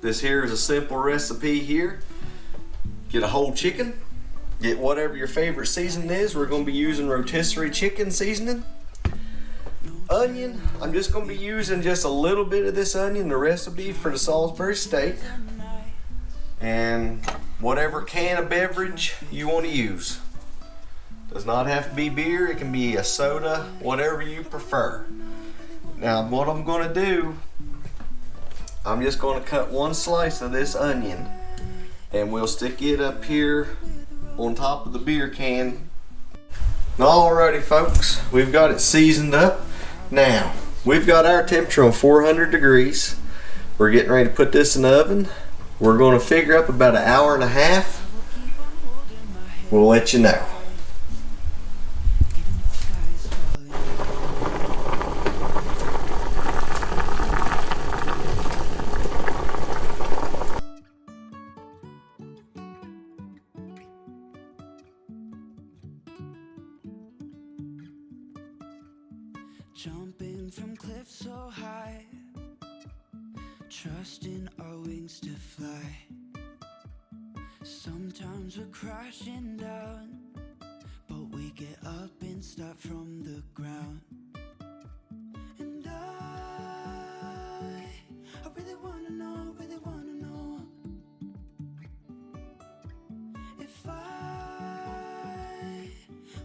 This here is a simple recipe here. Get a whole chicken, get whatever your favorite seasoning is. We're going to be using rotisserie chicken seasoning. Onion, I'm just going to be using just a little bit of this onion. The rest will be for the Salisbury steak. And whatever can of beverage you want to use. Does not have to be beer, it can be a soda, whatever you prefer. Now what I'm going to do, I'm just going to cut one slice of this onion and we'll stick it up here on top of the beer can. Alrighty folks, we've got it seasoned up. Now, we've got our temperature on 400 degrees. We're getting ready to put this in the oven. We're going to figure up about an hour and a half. We'll let you know. Jumping from cliffs so high, trusting our wings to fly. Sometimes we're crashing down, but we get up and start from the ground. And I really wanna know if I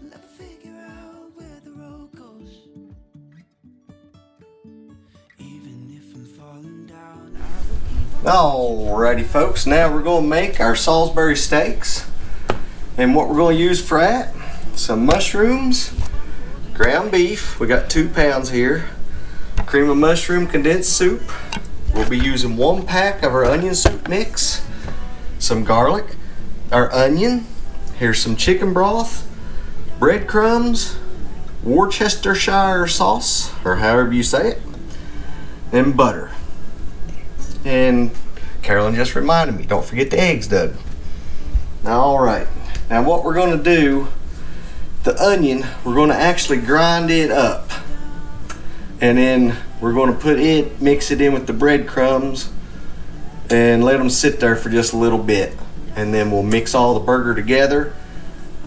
will ever figure out where the road goes. Alrighty folks, now we're going to make our Salisbury steaks. And what we're going to use for that, some mushrooms, ground beef, we got 2 pounds here, cream of mushroom condensed soup. We'll be using 1 pack of our onion soup mix, some garlic, our onion, here's some chicken broth, breadcrumbs, Worcestershire sauce, or however you say it, and butter. And Carolyn just reminded me, don't forget the eggs, Doug. Alright, now what we're going to do, the onion, we're going to actually grind it up. And then we're going to mix it in with the breadcrumbs and let them sit there for just a little bit. And then we'll mix all the burger together.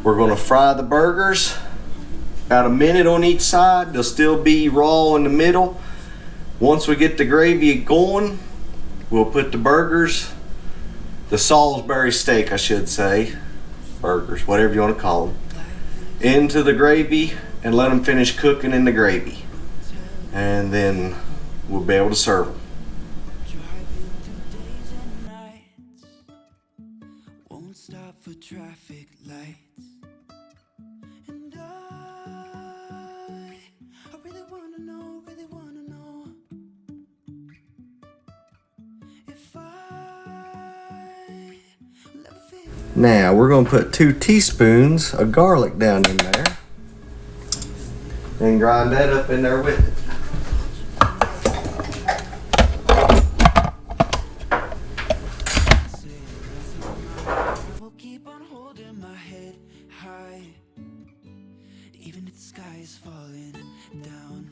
We're going to fry the burgers about a minute on each side. They'll still be raw in the middle. Once we get the gravy going, we'll put the burgers, the Salisbury steak I should say, burgers, whatever you want to call them, into the gravy and let them finish cooking in the gravy. And then we'll be able to serve them. Won't stop for traffic lights. And I really wanna know if I will ever figure out. Now we're going to put 2 teaspoons of garlic down in there and grind that up in there with it. Will keep on holding my head high, even if the sky is falling down.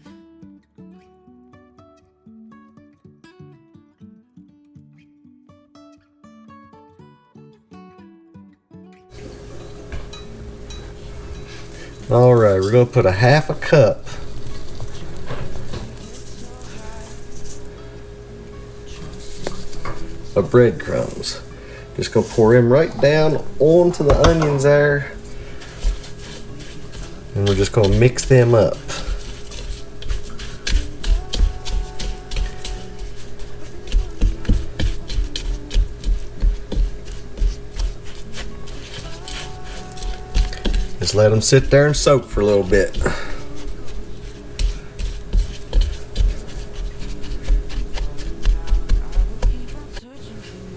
Alright, we're going to put a 1/2 cup of breadcrumbs. Just going to pour them right down onto the onions there. And we're just going to mix them up. Just let them sit there and soak for a little bit.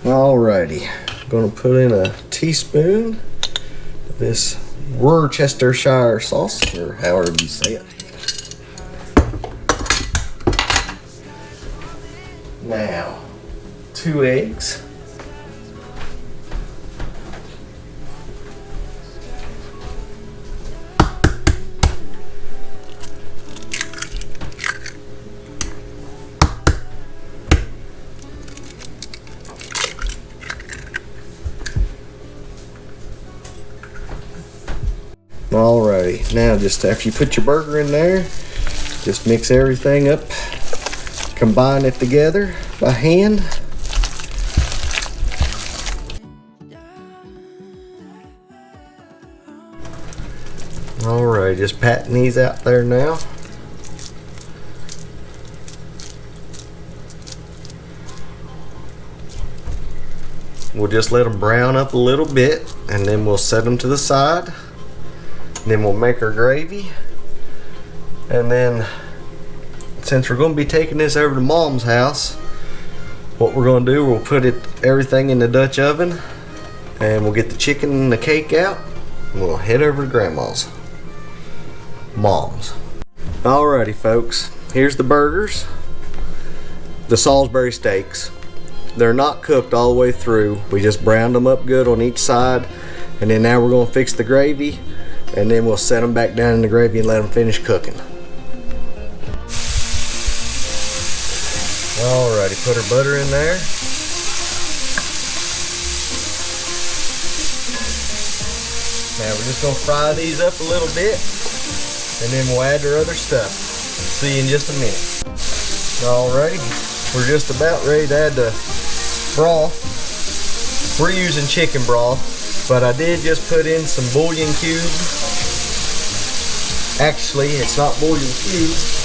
Alrighty, I'm going to put in a teaspoon of this Worcestershire sauce, or however you say it. Now, 2 eggs. Now just after you put your burger in there, just mix everything up, combine it together by hand. Alright, just patting these out there now. We'll just let them brown up a little bit, and then we'll set them to the side. Then we'll make our gravy. And then, since we're going to be taking this over to Mom's house, what we're going to do, we'll put everything in the Dutch oven, and we'll get the chicken and the cake out, and we'll head over to Grandma's. Mom's. Alrighty folks, here's the burgers. The Salisbury steaks. They're not cooked all the way through. We just browned them up good on each side, and then now we're going to fix the gravy, and then we'll set them back down in the gravy and let them finish cooking. Alrighty, put our butter in there. Now we're just going to fry these up a little bit, and then we'll add our other stuff. See you in just a minute. Alrighty, we're just about ready to add the broth. We're using chicken broth, but I did just put in some bouillon cubes. Actually, it's not bouillon cubes.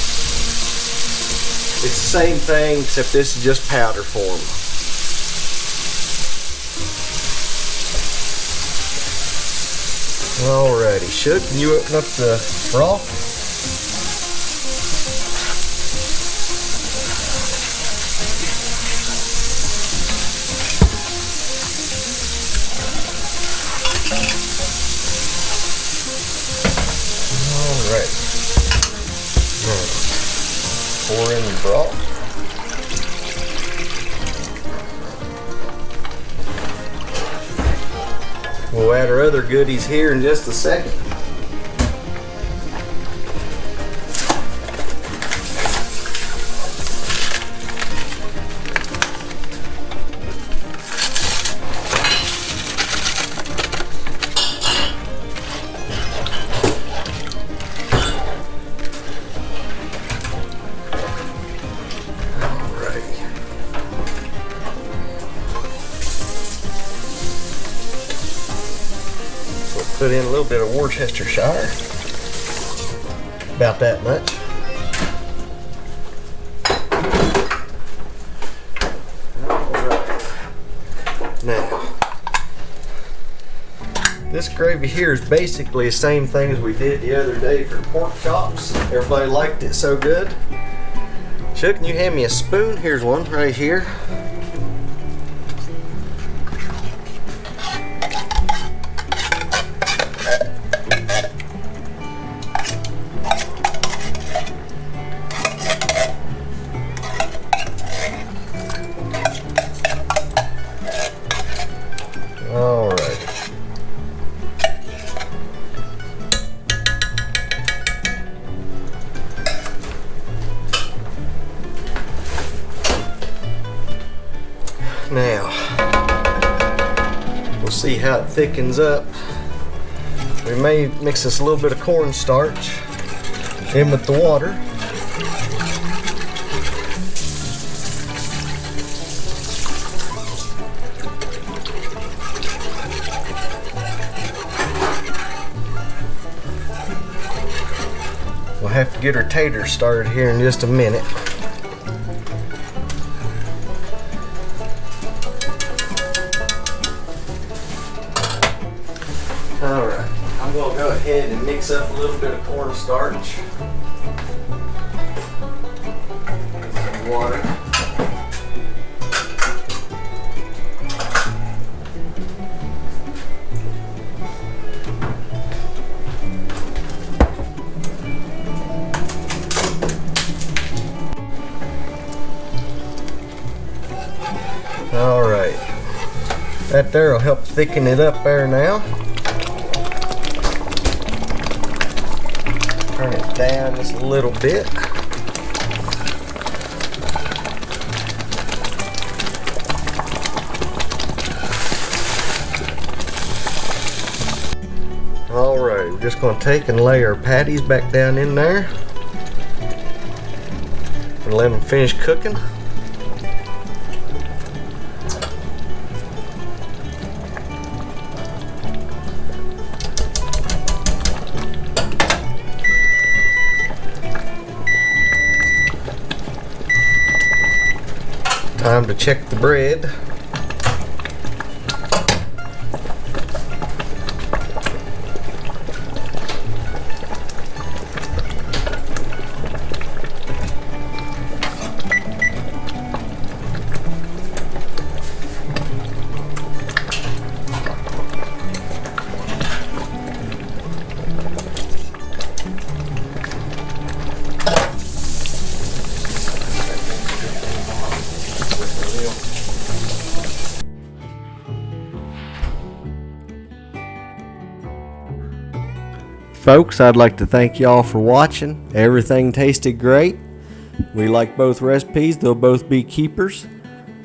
It's the same thing, except this is just powder form. Alrighty, Shug, can you open up the broth? Alright. Pour in the broth. We'll add our other goodies here in just a second. Put in a little bit of Worcestershire, about that much. Alright. Now, this gravy here is basically the same thing as we did the other day for pork chops. Everybody liked it so good. Shug, can you hand me a spoon? Here's one right here. Now, we'll see how it thickens up. We may mix this a little bit of cornstarch in with the water. We'll have to get our taters started here in just a minute. Alright, I'm going to go ahead and mix up a little bit of cornstarch. Some water. Alright, that there will help thicken it up there now. Turn it down just a little bit. Alright, We're just going to take and lay our patties back down in there and let them finish cooking. Time to check the bread. Folks, I'd like to thank y'all for watching. Everything tasted great. We like both recipes. They'll both be keepers.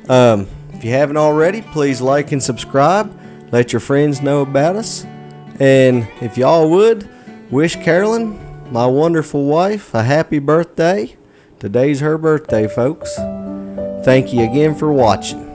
If you haven't already, please like and subscribe. Let your friends know about us. And if y'all would, wish Carolyn, my wonderful wife, a happy birthday. Today's her birthday, folks. Thank you again for watching.